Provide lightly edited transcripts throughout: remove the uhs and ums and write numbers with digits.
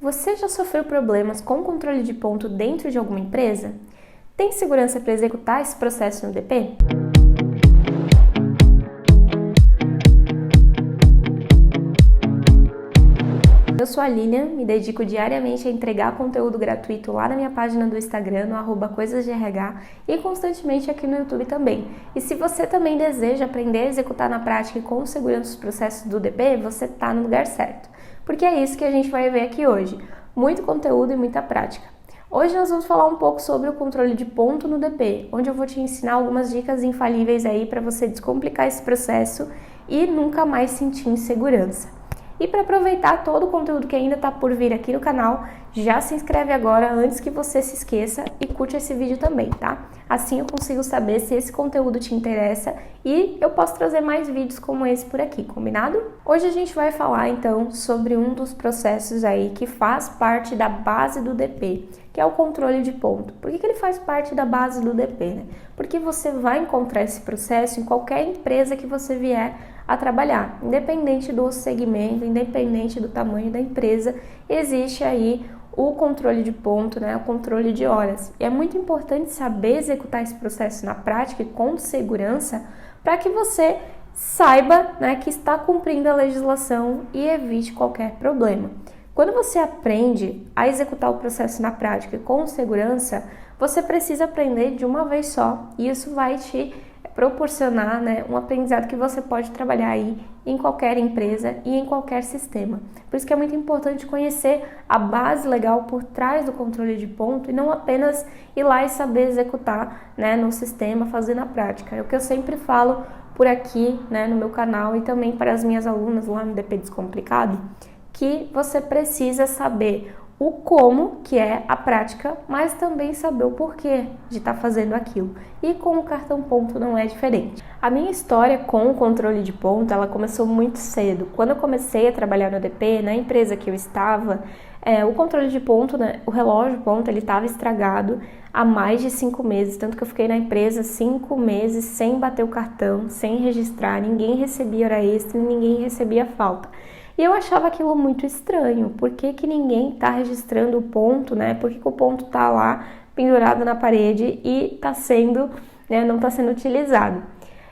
Você já sofreu problemas com controle de ponto dentro de alguma empresa? Tem segurança para executar esse processo no DP? Eu sou a Lilian, me dedico diariamente a entregar conteúdo gratuito lá na minha página do Instagram, no @coisasdrh, e constantemente aqui no YouTube também. E se você também deseja aprender a executar na prática e com segurança os processos do DP, você está no lugar certo. Porque é isso que a gente vai ver aqui hoje. Muito conteúdo e muita prática. Hoje nós vamos falar um pouco sobre o controle de ponto no DP, onde eu vou te ensinar algumas dicas infalíveis aí para você descomplicar esse processo e nunca mais sentir insegurança. E para aproveitar todo o conteúdo que ainda está por vir aqui no canal, já se inscreve agora antes que você se esqueça e curte esse vídeo também, tá? Assim eu consigo saber se esse conteúdo te interessa e eu posso trazer mais vídeos como esse por aqui, combinado? Hoje a gente vai falar então sobre um dos processos aí que faz parte da base do DP, que é o controle de ponto. Por que ele faz parte da base do DP, né? Porque você vai encontrar esse processo em qualquer empresa que você vier a trabalhar, independente do segmento, independente do tamanho da empresa, existe aí o controle de ponto, né, o controle de horas. E é muito importante saber executar esse processo na prática e com segurança para que você saiba, né, que está cumprindo a legislação e evite qualquer problema. Quando você aprende a executar o processo na prática e com segurança, você precisa aprender de uma vez só e isso vai te proporcionar, né, um aprendizado que você pode trabalhar aí em qualquer empresa e em qualquer sistema. Por isso que é muito importante conhecer a base legal por trás do controle de ponto e não apenas ir lá e saber executar, né, no sistema, fazer na prática. É o que eu sempre falo por aqui, né, no meu canal e também para as minhas alunas lá no DP Descomplicado, que você precisa saber o como, que é a prática, mas também saber o porquê de estar fazendo aquilo. E com o cartão ponto não é diferente. A minha história com o controle de ponto, ela começou muito cedo. Quando eu comecei a trabalhar no DP, na empresa que eu estava, o controle de ponto, né, o relógio ponto, ele estava estragado há mais de 5 meses, tanto que eu fiquei na empresa 5 meses sem bater o cartão, sem registrar, ninguém recebia hora extra, ninguém recebia falta. E eu achava aquilo muito estranho, por que ninguém está registrando o ponto, né? Por que o ponto está lá pendurado na parede e está sendo, né, não está sendo utilizado?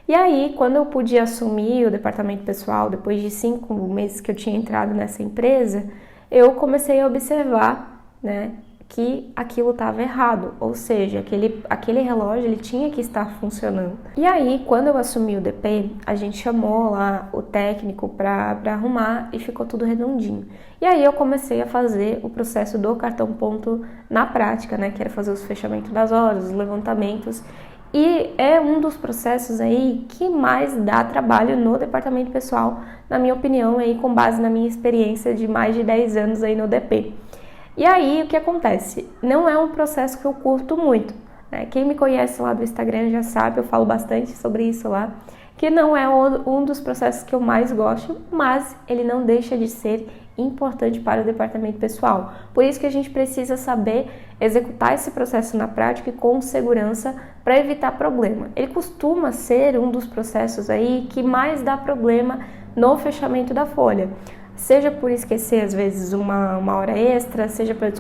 E aí, quando eu pude assumir o departamento pessoal, depois de 5 meses que eu tinha entrado nessa empresa, eu comecei a observar, né, que aquilo estava errado, ou seja, aquele relógio ele tinha que estar funcionando. E aí, quando eu assumi o DP, a gente chamou lá o técnico para arrumar e ficou tudo redondinho. E aí eu comecei a fazer o processo do cartão ponto na prática, né, que era fazer os fechamentos das horas, os levantamentos. E é um dos processos aí que mais dá trabalho no departamento pessoal, na minha opinião, aí com base na minha experiência de mais de 10 anos aí no DP. E aí, o que acontece? Não é um processo que eu curto muito, né? Quem me conhece lá do Instagram já sabe, eu falo bastante sobre isso lá, que não é um dos processos que eu mais gosto, mas ele não deixa de ser importante para o departamento pessoal. Por isso que a gente precisa saber executar esse processo na prática e com segurança para evitar problema. Ele costuma ser um dos processos aí que mais dá problema no fechamento da folha. Seja por esquecer, às vezes, uma hora extra, seja por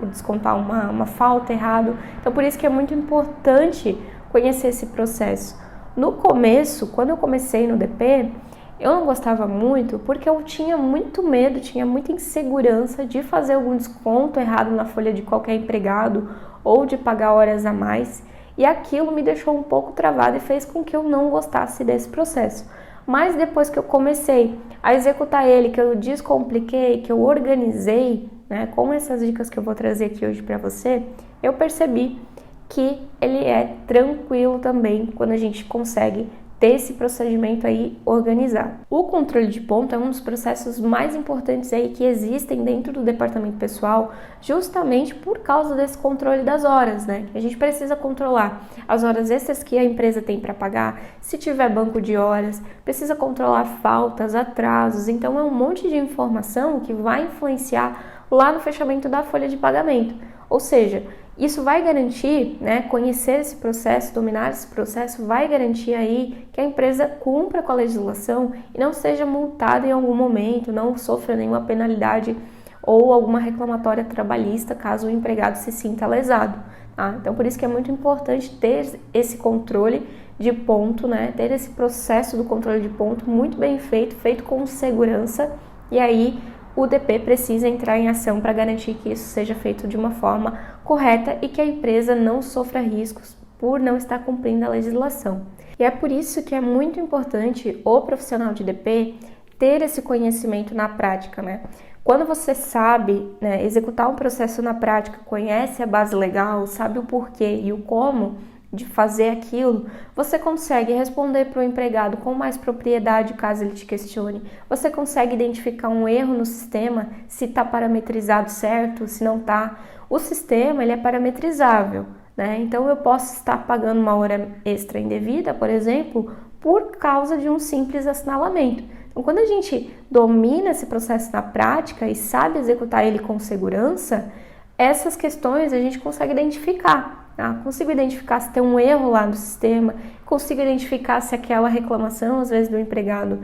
descontar uma falta errado. Então, por isso que é muito importante conhecer esse processo. No começo, quando eu comecei no DP, eu não gostava muito porque eu tinha muito medo, tinha muita insegurança de fazer algum desconto errado na folha de qualquer empregado ou de pagar horas a mais. E aquilo me deixou um pouco travada e fez com que eu não gostasse desse processo. Mas depois que eu comecei a executar ele, que eu descompliquei, que eu organizei, né, com essas dicas que eu vou trazer aqui hoje para você, eu percebi que ele é tranquilo também quando a gente consegue ter esse procedimento aí organizado. O controle de ponto é um dos processos mais importantes aí que existem dentro do departamento pessoal, justamente por causa desse controle das horas, né? A gente precisa controlar as horas extras que a empresa tem para pagar, se tiver banco de horas, precisa controlar faltas, atrasos, então é um monte de informação que vai influenciar lá no fechamento da folha de pagamento. Ou seja, isso vai garantir, né, conhecer esse processo, dominar esse processo, vai garantir aí que a empresa cumpra com a legislação e não seja multada em algum momento, não sofra nenhuma penalidade ou alguma reclamatória trabalhista, caso o empregado se sinta lesado. Tá? Então, por isso que é muito importante ter esse controle de ponto, né? Ter esse processo do controle de ponto muito bem feito, feito com segurança, e aí o DP precisa entrar em ação para garantir que isso seja feito de uma forma correta e que a empresa não sofra riscos por não estar cumprindo a legislação. E é por isso que é muito importante o profissional de DP ter esse conhecimento na prática, né? Quando você sabe, né, executar um processo na prática, conhece a base legal, sabe o porquê e o como de fazer aquilo, você consegue responder para o empregado com mais propriedade caso ele te questione. Você consegue identificar um erro no sistema, se está parametrizado certo, se não está. O sistema ele é parametrizável, né? Então eu posso estar pagando uma hora extra indevida, por exemplo, por causa de um simples assinalamento. Então, quando a gente domina esse processo na prática e sabe executar ele com segurança, essas questões a gente consegue identificar. Tá? Consigo identificar se tem um erro lá no sistema, consigo identificar se aquela reclamação, às esse do empregado,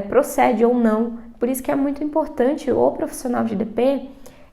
procede ou não. Por isso que é muito importante o profissional de DP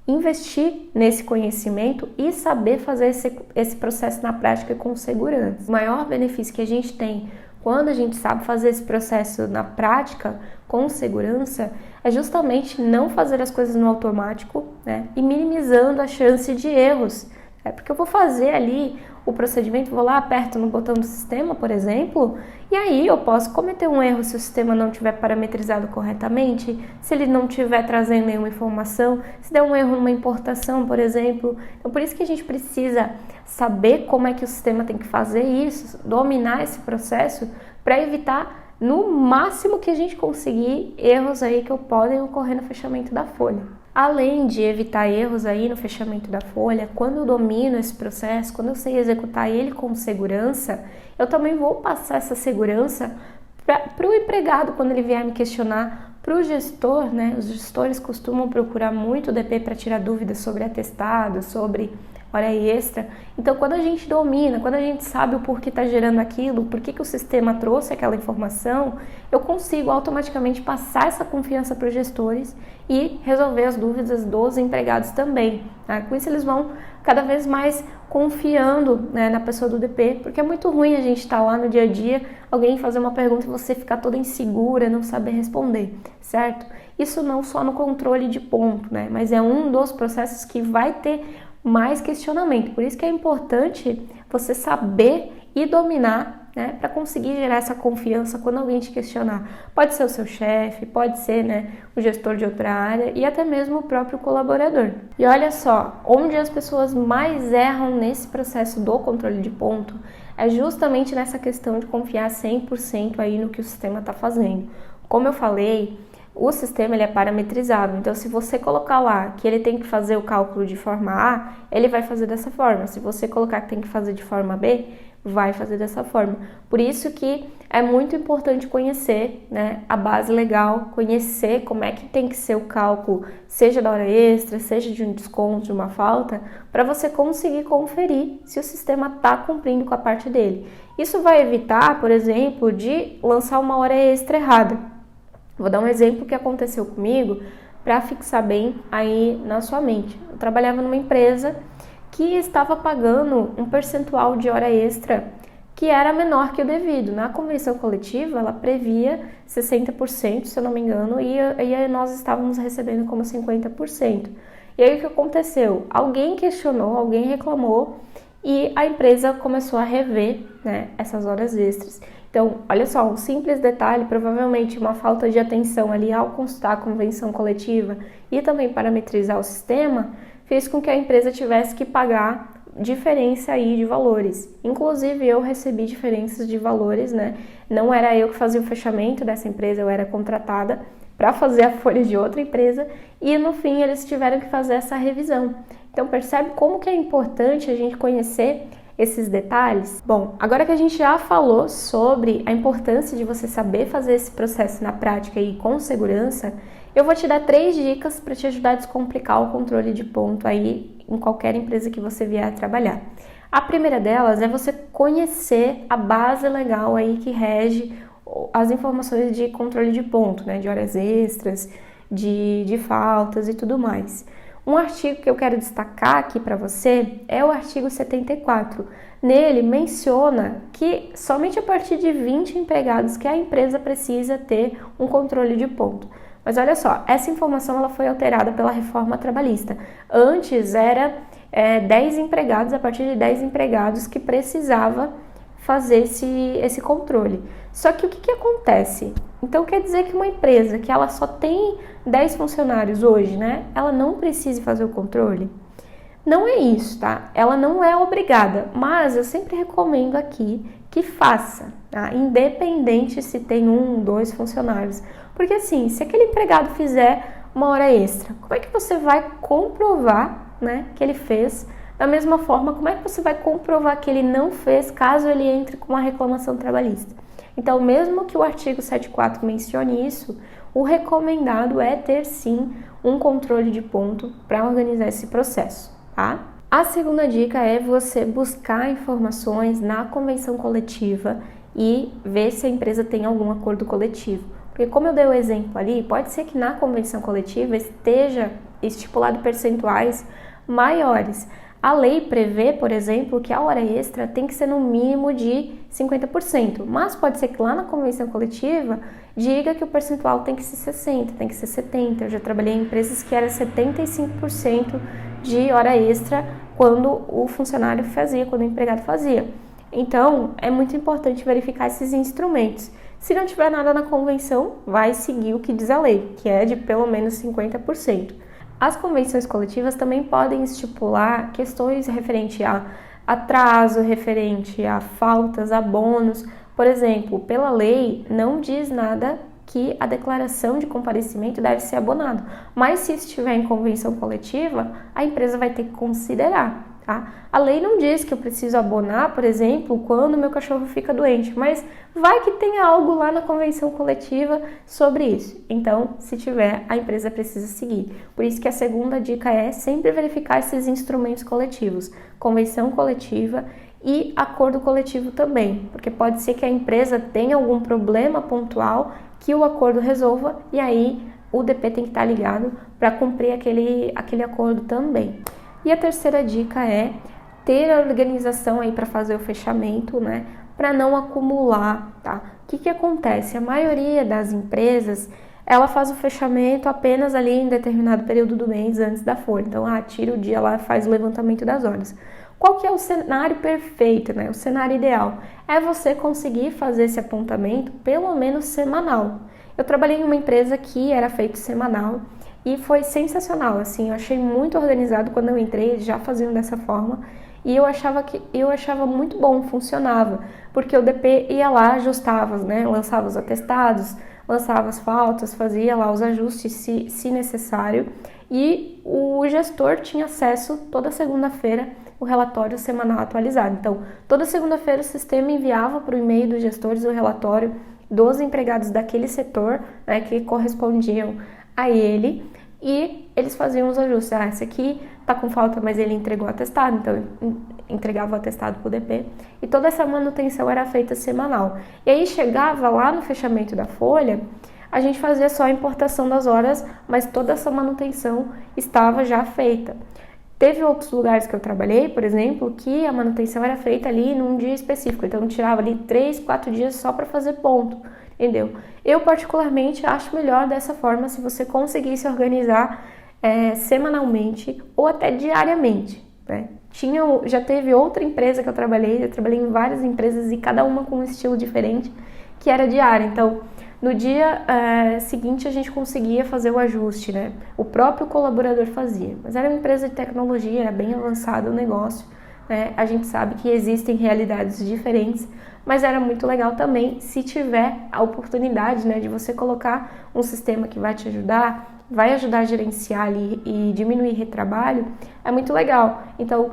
investir nesse conhecimento e saber fazer esse processo na prática com segurança. O maior benefício que a gente tem quando a gente sabe fazer esse processo na prática com segurança é justamente não fazer as coisas no automático, né? E minimizando a chance de erros. Porque eu vou fazer ali o procedimento, vou lá, aperto no botão do sistema, por exemplo, e aí eu posso cometer um erro se o sistema não estiver parametrizado corretamente, se ele não estiver trazendo nenhuma informação, se der um erro numa importação, por exemplo. Então, por isso que a gente precisa saber como é que o sistema tem que fazer isso, dominar esse processo para evitar, no máximo que a gente conseguir, erros aí que podem ocorrer no fechamento da folha. Além de evitar erros aí no fechamento da folha, quando eu domino esse processo, quando eu sei executar ele com segurança, eu também vou passar essa segurança para o empregado quando ele vier me questionar, para o gestor, né? Os gestores costumam procurar muito o DP para tirar dúvidas sobre atestado, sobre hora extra. Então, quando a gente domina, quando a gente sabe o porquê está gerando aquilo, por que o sistema trouxe aquela informação, eu consigo automaticamente passar essa confiança para os gestores e resolver as dúvidas dos empregados também. Tá? Com isso, eles vão cada vez mais confiando, né, na pessoa do DP, porque é muito ruim a gente estar lá no dia a dia, alguém fazer uma pergunta e você ficar toda insegura, não saber responder, certo? Isso não só no controle de ponto, né, mas é um dos processos que vai ter mais questionamento. Por isso que é importante você saber e dominar, né, para conseguir gerar essa confiança quando alguém te questionar. Pode ser o seu chefe, pode ser, né, o gestor de outra área e até mesmo o próprio colaborador. E olha só, onde as pessoas mais erram nesse processo do controle de ponto é justamente nessa questão de confiar 100% aí no que o sistema está fazendo. Como eu falei, o sistema ele é parametrizável, então se você colocar lá que ele tem que fazer o cálculo de forma A, ele vai fazer dessa forma. Se você colocar que tem que fazer de forma B, vai fazer dessa forma. Por isso que é muito importante conhecer, né, a base legal, conhecer como é que tem que ser o cálculo, seja da hora extra, seja de um desconto, de uma falta, para você conseguir conferir se o sistema está cumprindo com a parte dele. Isso vai evitar, por exemplo, de lançar uma hora extra errada. Vou dar um exemplo que aconteceu comigo para fixar bem aí na sua mente. Eu trabalhava numa empresa que estava pagando um percentual de hora extra que era menor que o devido. Na convenção coletiva, ela previa 60%, se eu não me engano, e nós estávamos recebendo como 50%. E aí o que aconteceu? Alguém questionou, alguém reclamou e a empresa começou a rever, né, essas horas extras. Então, olha só, um simples detalhe, provavelmente uma falta de atenção ali ao consultar a convenção coletiva e também parametrizar o sistema, fez com que a empresa tivesse que pagar diferença aí de valores. Inclusive, eu recebi diferenças de valores, né? Não era eu que fazia o fechamento dessa empresa, eu era contratada para fazer a folha de outra empresa e no fim eles tiveram que fazer essa revisão. Então, percebe como que é importante a gente conhecer esses detalhes? Bom, agora que a gente já falou sobre a importância de você saber fazer esse processo na prática e com segurança, eu vou te dar 3 dicas para te ajudar a descomplicar o controle de ponto aí em qualquer empresa que você vier a trabalhar. A primeira delas é você conhecer a base legal aí que rege as informações de controle de ponto, né, de horas extras, de faltas e tudo mais. Um artigo que eu quero destacar aqui para você é o artigo 74. Nele menciona que somente a partir de 20 empregados que a empresa precisa ter um controle de ponto. Mas olha só, essa informação ela foi alterada pela reforma trabalhista. Antes era 10 empregados, a partir de 10 empregados que precisava fazer esse controle. Só que o que acontece? Então quer dizer que uma empresa que ela só tem 10 funcionários hoje, né? Ela não precisa fazer o controle? Não é isso, tá? Ela não é obrigada, mas eu sempre recomendo aqui que faça, tá? Independente se tem 1, 2 funcionários. Porque assim, se aquele empregado fizer uma hora extra, como é que você vai comprovar, né, que ele fez? Da mesma forma, como é que você vai comprovar que ele não fez caso ele entre com uma reclamação trabalhista? Então, mesmo que o artigo 74 mencione isso, o recomendado é ter sim um controle de ponto para organizar esse processo, tá? A segunda dica é você buscar informações na convenção coletiva e ver se a empresa tem algum acordo coletivo. Porque como eu dei o exemplo ali, pode ser que na convenção coletiva esteja estipulado percentuais maiores. A lei prevê, por exemplo, que a hora extra tem que ser no mínimo de 50%, mas pode ser que lá na convenção coletiva diga que o percentual tem que ser 60%, tem que ser 70%. Eu já trabalhei em empresas que era 75% de hora extra quando o funcionário fazia, quando o empregado fazia. Então, é muito importante verificar esses instrumentos. Se não tiver nada na convenção, vai seguir o que diz a lei, que é de pelo menos 50%. As convenções coletivas também podem estipular questões referente a atraso, referente a faltas, a bônus. Por exemplo, pela lei não diz nada que a declaração de comparecimento deve ser abonada, mas se estiver em convenção coletiva, a empresa vai ter que considerar. Tá? A lei não diz que eu preciso abonar, por exemplo, quando meu cachorro fica doente, mas vai que tem algo lá na convenção coletiva sobre isso. Então, se tiver, a empresa precisa seguir. Por isso que a segunda dica é sempre verificar esses instrumentos coletivos, convenção coletiva e acordo coletivo também, porque pode ser que a empresa tenha algum problema pontual que o acordo resolva e aí o DP tem que estar ligado para cumprir aquele acordo também. E a terceira dica é ter a organização aí para fazer o fechamento, né? Para não acumular, tá? O que acontece? A maioria das empresas, ela faz o fechamento apenas ali em determinado período do mês antes da folha. Então, tira o dia lá, faz o levantamento das horas. Qual que é o cenário perfeito, né? O cenário ideal é você conseguir fazer esse apontamento pelo menos semanal. Eu trabalhei em uma empresa que era feito semanal e foi sensacional, assim, eu achei muito organizado quando eu entrei, eles já faziam dessa forma e eu achava muito bom, funcionava, porque o DP ia lá, ajustava, né, lançava os atestados, lançava as faltas, fazia lá os ajustes se necessário e o gestor tinha acesso toda segunda-feira o relatório semanal atualizado. Então, toda segunda-feira o sistema enviava para o e-mail dos gestores o relatório dos empregados daquele setor, né, que correspondiam a ele, e eles faziam os ajustes. Esse aqui tá com falta, mas ele entregou o atestado, então entregava o atestado pro DP. E toda essa manutenção era feita semanal. E aí chegava lá no fechamento da folha, a gente fazia só a importação das horas, mas toda essa manutenção estava já feita. Teve outros lugares que eu trabalhei, por exemplo, que a manutenção era feita ali num dia específico. Então, eu tirava ali 3, 4 dias só para fazer ponto, entendeu? Eu, particularmente, acho melhor dessa forma se você conseguir se organizar semanalmente ou até diariamente, né? Já teve outra empresa que eu trabalhei em várias empresas e cada uma com um estilo diferente, que era diária. Então, no dia seguinte a gente conseguia fazer o ajuste, né? O próprio colaborador fazia. Mas era uma empresa de tecnologia, era bem avançado o negócio, né? A gente sabe que existem realidades diferentes, mas era muito legal também se tiver a oportunidade, né, de você colocar um sistema que vai te ajudar, vai ajudar a gerenciar ali e diminuir retrabalho, é muito legal. Então,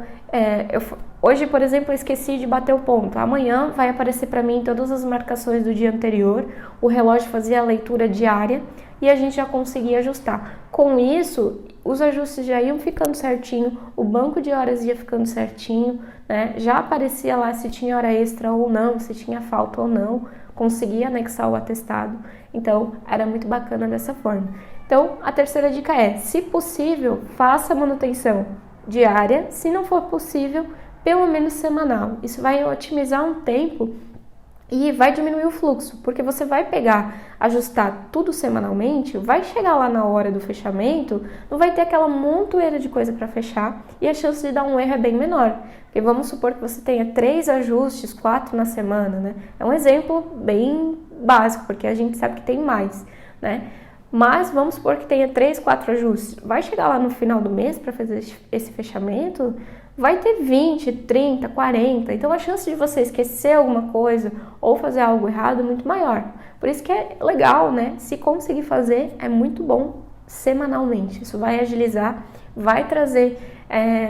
hoje, por exemplo, eu esqueci de bater o ponto. Amanhã vai aparecer para mim todas as marcações do dia anterior, o relógio fazia a leitura diária e a gente já conseguia ajustar. Com isso, os ajustes já iam ficando certinho, o banco de horas ia ficando certinho, né? Já aparecia lá se tinha hora extra ou não, se tinha falta ou não, conseguia anexar o atestado. Então, era muito bacana dessa forma. Então, a terceira dica é, se possível, faça a manutenção diária, se não for possível, pelo menos semanal. Isso vai otimizar um tempo e vai diminuir o fluxo, porque você vai pegar, ajustar tudo semanalmente, vai chegar lá na hora do fechamento, não vai ter aquela montoeira de coisa para fechar e a chance de dar um erro é bem menor. Porque vamos supor que você tenha 3 ajustes, 4 na semana, né? É um exemplo bem básico, porque a gente sabe que tem mais, né? Mas vamos supor que tenha 3, 4 ajustes. Vai chegar lá no final do mês para fazer esse fechamento, vai ter 20, 30, 40. Então a chance de você esquecer alguma coisa ou fazer algo errado é muito maior. Por isso que é legal, né? Se conseguir fazer, é muito bom semanalmente. Isso vai agilizar, vai trazer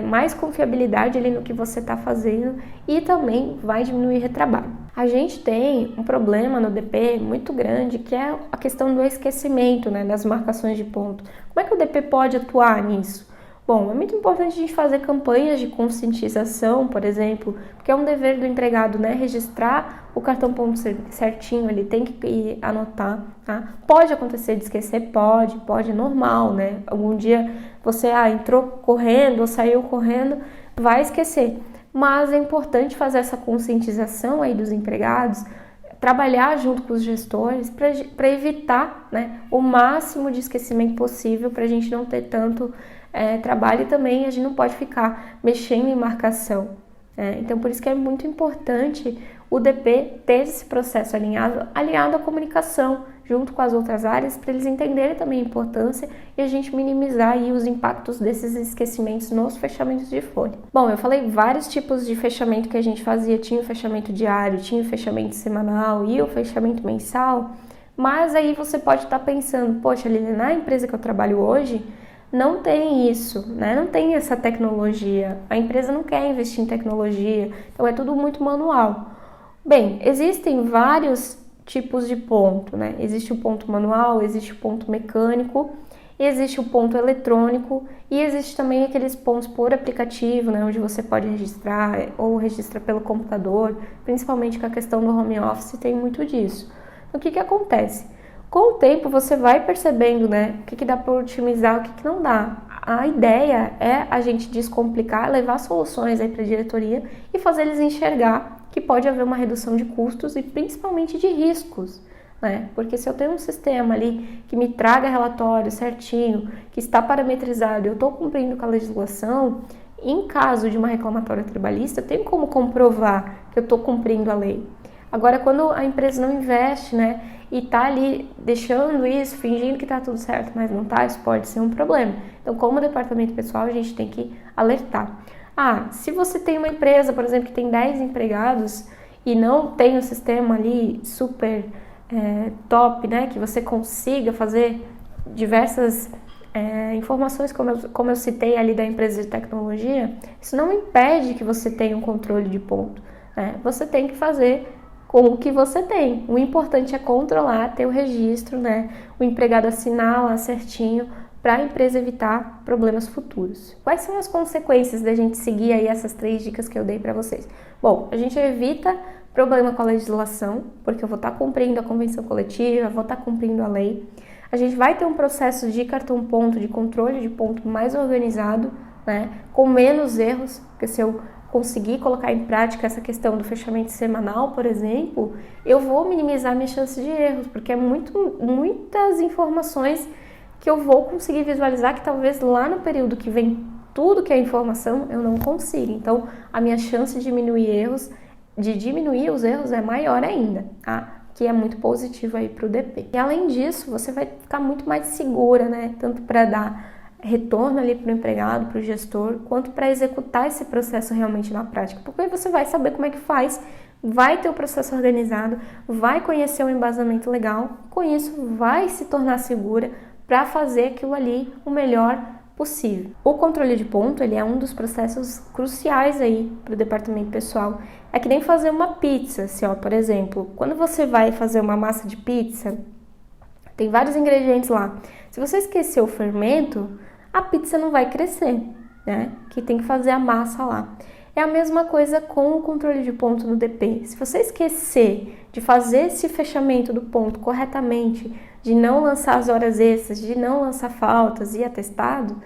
mais confiabilidade ali no que você está fazendo e também vai diminuir retrabalho. A gente tem um problema no DP muito grande, que é a questão do esquecimento, né, das marcações de ponto. Como é que o DP pode atuar nisso? Bom, é muito importante a gente fazer campanhas de conscientização, por exemplo, porque é um dever do empregado, né, registrar o cartão ponto certinho, ele tem que anotar, tá? Pode acontecer de esquecer? Pode, é normal, né? Algum dia você entrou correndo ou saiu correndo, vai esquecer. Mas é importante fazer essa conscientização aí dos empregados, trabalhar junto com os gestores para evitar, né, o máximo de esquecimento possível, para a gente não ter tanto trabalho e também a gente não pode ficar mexendo em marcação. Então, por isso que é muito importante o DP ter esse processo alinhado à comunicação, junto com as outras áreas, para eles entenderem também a importância e a gente minimizar aí os impactos desses esquecimentos nos fechamentos de folha. Bom, eu falei vários tipos de fechamento que a gente fazia, tinha o fechamento diário, tinha o fechamento semanal e o fechamento mensal, mas aí você pode estar pensando, poxa, Lilian, na empresa que eu trabalho hoje, não tem isso, né? Não tem essa tecnologia, a empresa não quer investir em tecnologia, então é tudo muito manual. Bem, existem vários tipos de ponto, né? Existe o ponto manual, existe o ponto mecânico, existe o ponto eletrônico e existe também aqueles pontos por aplicativo, né? Onde você pode registrar ou registra pelo computador, principalmente com a questão do home office, tem muito disso. O que acontece? Com o tempo você vai percebendo, né, o que dá para otimizar, o que não dá. A ideia é a gente descomplicar, levar soluções aí para a diretoria e fazer eles enxergar que pode haver uma redução de custos e principalmente de riscos, né? Porque se eu tenho um sistema ali que me traga relatório certinho, que está parametrizado, eu estou cumprindo com a legislação, em caso de uma reclamatória trabalhista, eu tenho como comprovar que eu estou cumprindo a lei. Agora, quando a empresa não investe, né, e tá ali deixando isso, fingindo que tá tudo certo, mas não tá, isso pode ser um problema. Então, como departamento pessoal, a gente tem que alertar. Se você tem uma empresa, por exemplo, que tem 10 empregados e não tem um sistema ali super top, né, que você consiga fazer diversas informações, como eu citei ali da empresa de tecnologia, isso não impede que você tenha um controle de ponto, né? Você tem que fazer com o que você tem. O importante é controlar, ter o registro, né? O empregado assinar lá certinho para a empresa evitar problemas futuros. Quais são as consequências da gente seguir aí essas 3 dicas que eu dei para vocês? Bom, a gente evita problema com a legislação, porque eu vou estar cumprindo a convenção coletiva, vou estar cumprindo a lei. A gente vai ter um processo de cartão ponto, de controle de ponto mais organizado, né? Com menos erros, porque se eu conseguir colocar em prática essa questão do fechamento semanal, por exemplo, eu vou minimizar minha chance de erros, porque é muitas informações que eu vou conseguir visualizar que talvez lá no período que vem tudo que é informação eu não consiga. Então, a minha chance de diminuir os erros é maior ainda, tá? Que é muito positivo aí para o DP. E além disso, você vai ficar muito mais segura, né? Tanto para dar retorno ali para o empregado, para o gestor, quanto para executar esse processo realmente na prática, porque aí você vai saber como é que faz, vai ter o processo organizado, vai conhecer o embasamento legal, com isso vai se tornar segura para fazer aquilo ali o melhor possível. O controle de ponto, ele é um dos processos cruciais aí para o departamento pessoal. É que nem fazer uma pizza, assim, por exemplo, quando você vai fazer uma massa de pizza, tem vários ingredientes lá. Se você esquecer o fermento, a pizza não vai crescer, né? Que tem que fazer a massa lá. É a mesma coisa com o controle de ponto no DP. Se você esquecer de fazer esse fechamento do ponto corretamente, de não lançar as horas extras, de não lançar faltas e atestado,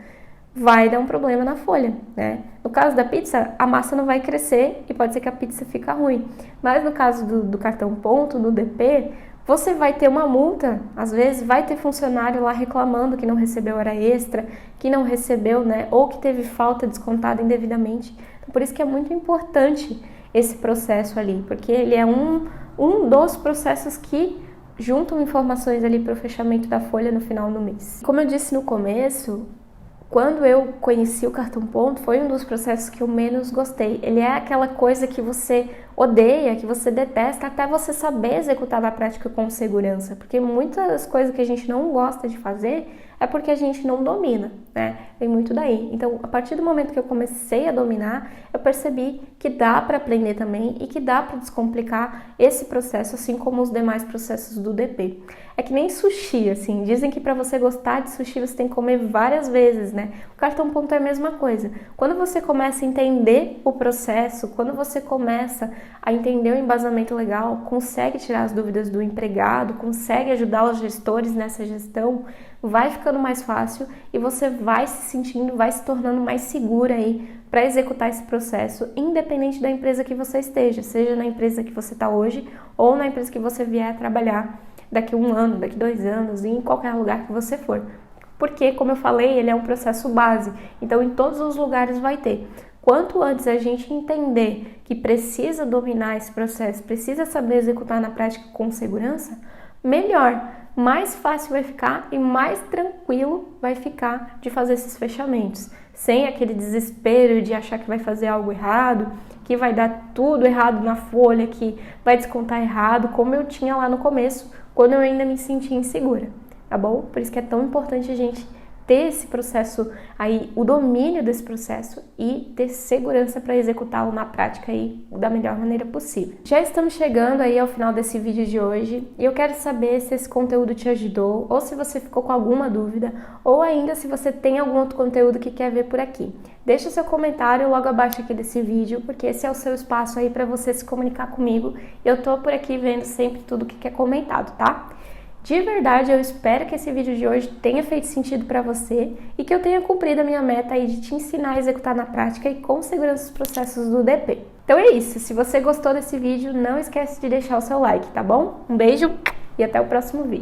vai dar um problema na folha, né? No caso da pizza, a massa não vai crescer e pode ser que a pizza fique ruim. Mas no caso do cartão ponto, no DP, você vai ter uma multa, às vezes vai ter funcionário lá reclamando que não recebeu hora extra, que não recebeu, né? Ou que teve falta descontada indevidamente. Então, por isso que é muito importante esse processo ali, porque ele é um dos processos que juntam informações ali para o fechamento da folha no final do mês. Como eu disse no começo, quando eu conheci o cartão ponto, foi um dos processos que eu menos gostei. Ele é aquela coisa que você odeia, que você detesta, até você saber executar na prática com segurança. Porque muitas coisas que a gente não gosta de fazer é porque a gente não domina, né? Vem muito daí. Então, a partir do momento que eu comecei a dominar, eu percebi que dá para aprender também e que dá para descomplicar esse processo, assim como os demais processos do DP. É que nem sushi, assim, dizem que para você gostar de sushi você tem que comer várias vezes, né? O cartão ponto é a mesma coisa. Quando você começa a entender o processo, quando você começa a entender o embasamento legal, consegue tirar as dúvidas do empregado, consegue ajudar os gestores nessa gestão, vai ficando mais fácil e você vai se sentindo, vai se tornando mais segura aí para executar esse processo, independente da empresa que você esteja, seja na empresa que você está hoje ou na empresa que você vier a trabalhar daqui 1 ano, daqui 2 anos, em qualquer lugar que você for. Porque, como eu falei, ele é um processo base, então em todos os lugares vai ter. Quanto antes a gente entender que precisa dominar esse processo, precisa saber executar na prática com segurança, melhor, mais fácil vai ficar e mais tranquilo vai ficar de fazer esses fechamentos, sem aquele desespero de achar que vai fazer algo errado, que vai dar tudo errado na folha, que vai descontar errado, como eu tinha lá no começo, quando eu ainda me sentia insegura, tá bom? Por isso que é tão importante a gente ter esse processo aí, o domínio desse processo e ter segurança para executá-lo na prática aí da melhor maneira possível. Já estamos chegando aí ao final desse vídeo de hoje e eu quero saber se esse conteúdo te ajudou ou se você ficou com alguma dúvida ou ainda se você tem algum outro conteúdo que quer ver por aqui. Deixa o seu comentário logo abaixo aqui desse vídeo, porque esse é o seu espaço aí para você se comunicar comigo e eu tô por aqui vendo sempre tudo que é comentado, tá? De verdade, eu espero que esse vídeo de hoje tenha feito sentido para você e que eu tenha cumprido a minha meta aí de te ensinar a executar na prática e com segurança os processos do DP. Então é isso, se você gostou desse vídeo, não esquece de deixar o seu like, tá bom? Um beijo e até o próximo vídeo.